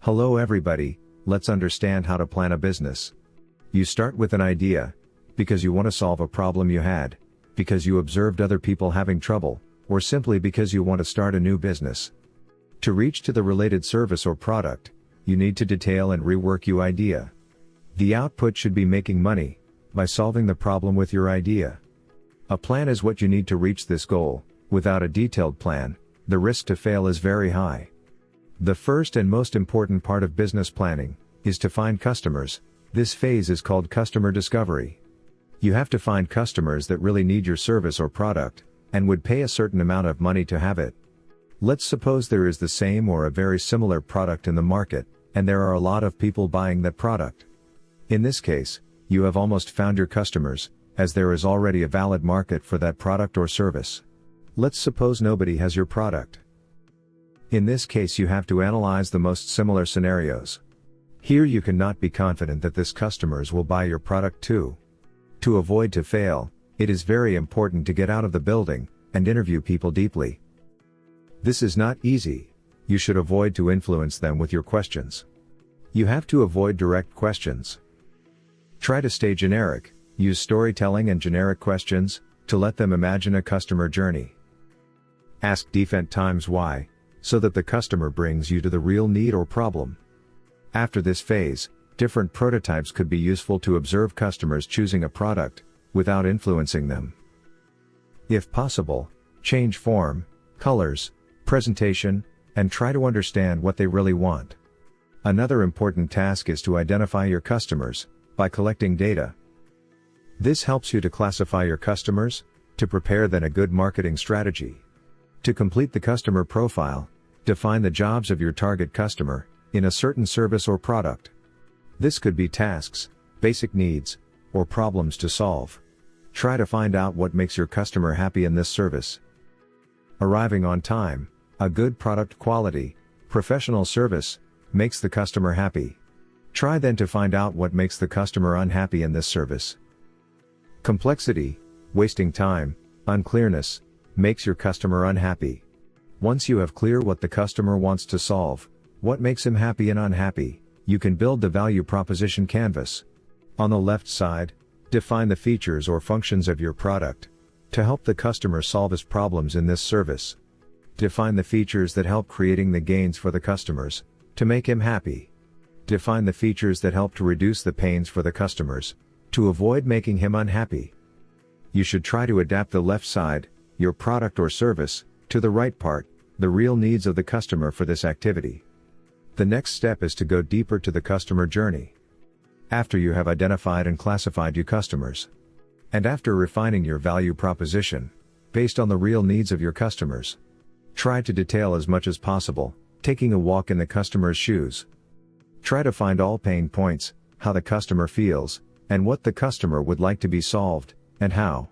Hello everybody, let's understand how to plan a business. You start with an idea, because you want to solve a problem you had, because you observed other people having trouble, or simply because you want to start a new business. To reach to the related service or product, you need to detail and rework your idea. The output should be making money, by solving the problem with your idea. A plan is what you need to reach this goal. Without a detailed plan, the risk to fail is very high. The first and most important part of business planning is to find customers. This phase is called customer discovery. You have to find customers that really need your service or product, and would pay a certain amount of money to have it. Let's suppose there is the same or a very similar product in the market, and there are a lot of people buying that product. In this case, you have almost found your customers, as there is already a valid market for that product or service. Let's suppose nobody has your product. In this case, you have to analyze the most similar scenarios. Here you cannot be confident that this customers will buy your product too. To avoid to fail, it is very important to get out of the building and interview people deeply. This is not easy. You should avoid to influence them with your questions. You have to avoid direct questions. Try to stay generic, use storytelling and generic questions to let them imagine a customer journey. Ask different times why, so that the customer brings you to the real need or problem. After this phase, different prototypes could be useful to observe customers choosing a product, without influencing them. If possible, change form, colors, presentation, and try to understand what they really want. Another important task is to identify your customers, by collecting data. This helps you to classify your customers, to prepare then a good marketing strategy. To complete the customer profile, define the jobs of your target customer, in a certain service or product. This could be tasks, basic needs, or problems to solve. Try to find out what makes your customer happy in this service. Arriving on time, a good product quality, professional service, makes the customer happy. Try then to find out what makes the customer unhappy in this service. Complexity, wasting time, unclearness, makes your customer unhappy. Once you have clear what the customer wants to solve, what makes him happy and unhappy, you can build the value proposition canvas. On the left side, define the features or functions of your product, to help the customer solve his problems in this service. Define the features that help creating the gains for the customers, to make him happy. Define the features that help to reduce the pains for the customers, to avoid making him unhappy. You should try to adapt the left side, your product or service, to the right part, the real needs of the customer for this activity. The next step is to go deeper to the customer journey. After you have identified and classified your customers, and after refining your value proposition, based on the real needs of your customers, try to detail as much as possible, taking a walk in the customer's shoes. Try to find all pain points, how the customer feels, and what the customer would like to be solved, and how.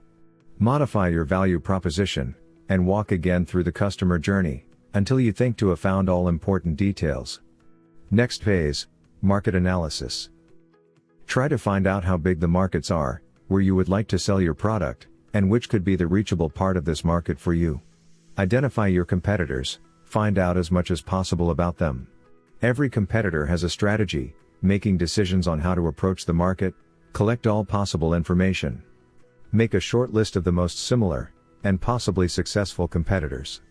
Modify your value proposition, and walk again through the customer journey, until you think to have found all important details. Next phase, market analysis. Try to find out how big the markets are, where you would like to sell your product, and which could be the reachable part of this market for you. Identify your competitors, find out as much as possible about them. Every competitor has a strategy, making decisions on how to approach the market, collect all possible information. Make a short list of the most similar, and possibly successful competitors.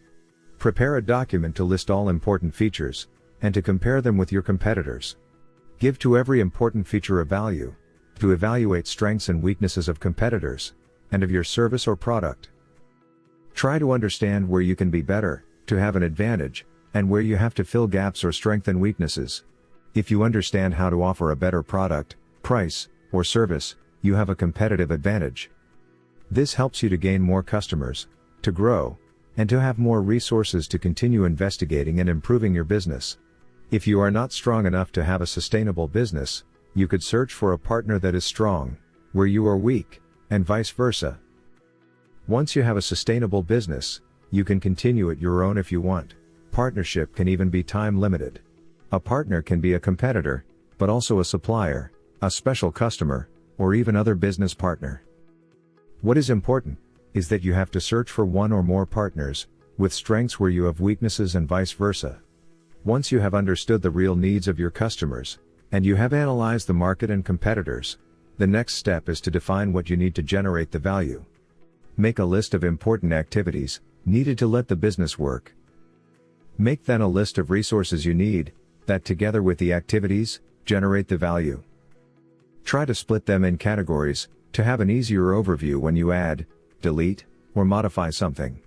Prepare a document to list all important features, and to compare them with your competitors. Give to every important feature a value, to evaluate strengths and weaknesses of competitors, and of your service or product. Try to understand where you can be better, to have an advantage, and where you have to fill gaps or strengthen weaknesses. If you understand how to offer a better product, price, or service, you have a competitive advantage. This helps you to gain more customers, to grow, and to have more resources to continue investigating and improving your business. If you are not strong enough to have a sustainable business, you could search for a partner that is strong, where you are weak, and vice versa. Once you have a sustainable business, you can continue it your own if you want. Partnership can even be time limited. A partner can be a competitor, but also a supplier, a special customer, or even other business partner. What is important is that you have to search for one or more partners, with strengths where you have weaknesses and vice versa. Once you have understood the real needs of your customers, and you have analyzed the market and competitors, the next step is to define what you need to generate the value. Make a list of important activities needed to let the business work. Make then a list of resources you need, that together with the activities, generate the value. Try to split them in categories, to have an easier overview when you add, delete, or modify something.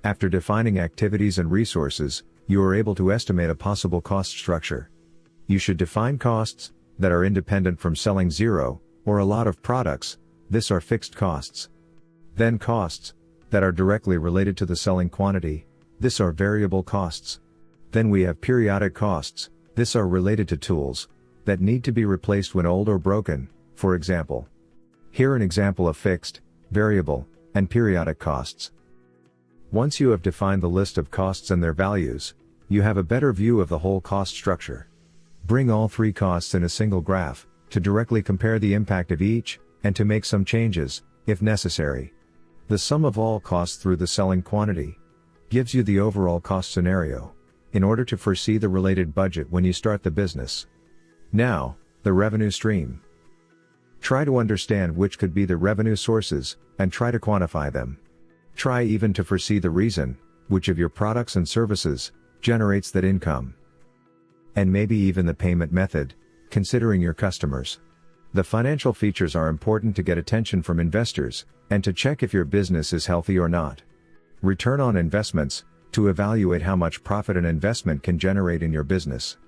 After defining activities and resources, you are able to estimate a possible cost structure. You should define costs that are independent from selling zero or a lot of products. This are fixed costs. Then costs that are directly related to the selling quantity. This are variable costs. Then we have periodic costs. This are related to tools that need to be replaced when old or broken, for example. Here an example of fixed, variable, and periodic costs. Once you have defined the list of costs and their values, you have a better view of the whole cost structure. Bring all three costs in a single graph, to directly compare the impact of each, and to make some changes, if necessary. The sum of all costs through the selling quantity gives you the overall cost scenario, in order to foresee the related budget when you start the business. Now, the revenue stream. Try to understand which could be the revenue sources, and try to quantify them. Try even to foresee the reason, which of your products and services generates that income. And maybe even the payment method, considering your customers. The financial features are important to get attention from investors, and to check if your business is healthy or not. Return on investments, to evaluate how much profit an investment can generate in your business.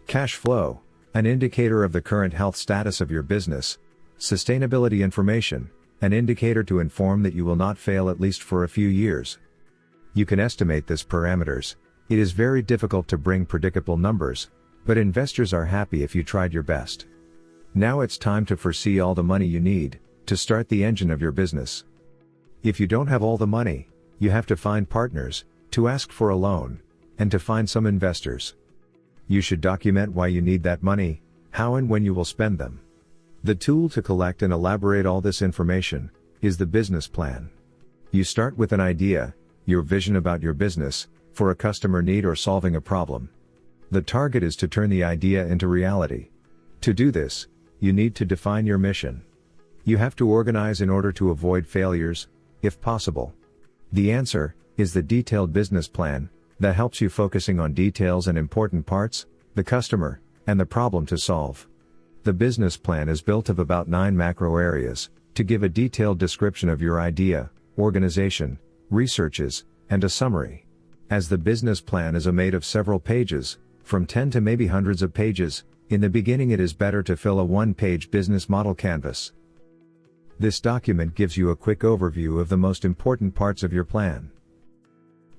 Cash flow, an indicator of the current health status of your business. Sustainability information, an indicator to inform that you will not fail at least for a few years. You can estimate this parameters. It is very difficult to bring predictable numbers, but investors are happy if you tried your best. Now it's time to foresee all the money you need to start the engine of your business. If you don't have all the money, you have to find partners, to ask for a loan, and to find some investors. You should document why you need that money, how and when you will spend them. The tool to collect and elaborate all this information is the business plan. You start with an idea, your vision about your business, for a customer need or solving a problem. The target is to turn the idea into reality. To do this, you need to define your mission. You have to organize in order to avoid failures, if possible. The answer is the detailed business plan that helps you focusing on details and important parts, the customer, and the problem to solve. The business plan is built of about 9 macro areas, to give a detailed description of your idea, organization, researches, and a summary. As the business plan is made of several pages, from 10 to maybe hundreds of pages, in the beginning it is better to fill a 1-page business model canvas. This document gives you a quick overview of the most important parts of your plan.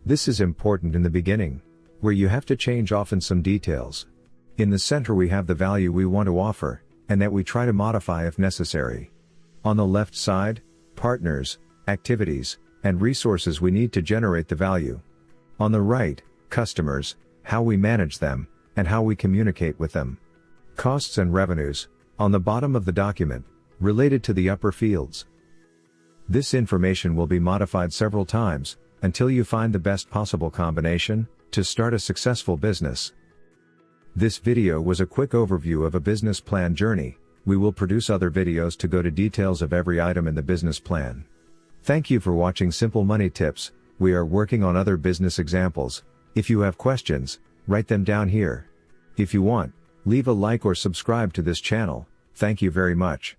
This is important in the beginning, where you have to change often some details. In the center we have the value we want to offer, and that we try to modify if necessary. On the left side, partners, activities, and resources we need to generate the value. On the right, customers, how we manage them, and how we communicate with them. Costs and revenues, on the bottom of the document, related to the upper fields. This information will be modified several times, until you find the best possible combination, to start a successful business. This video was a quick overview of a business plan journey. We will produce other videos to go to details of every item in the business plan. Thank you for watching Simple Money Tips. We are working on other business examples. If you have questions, write them down here. If you want, leave a like or subscribe to this channel. Thank you very much.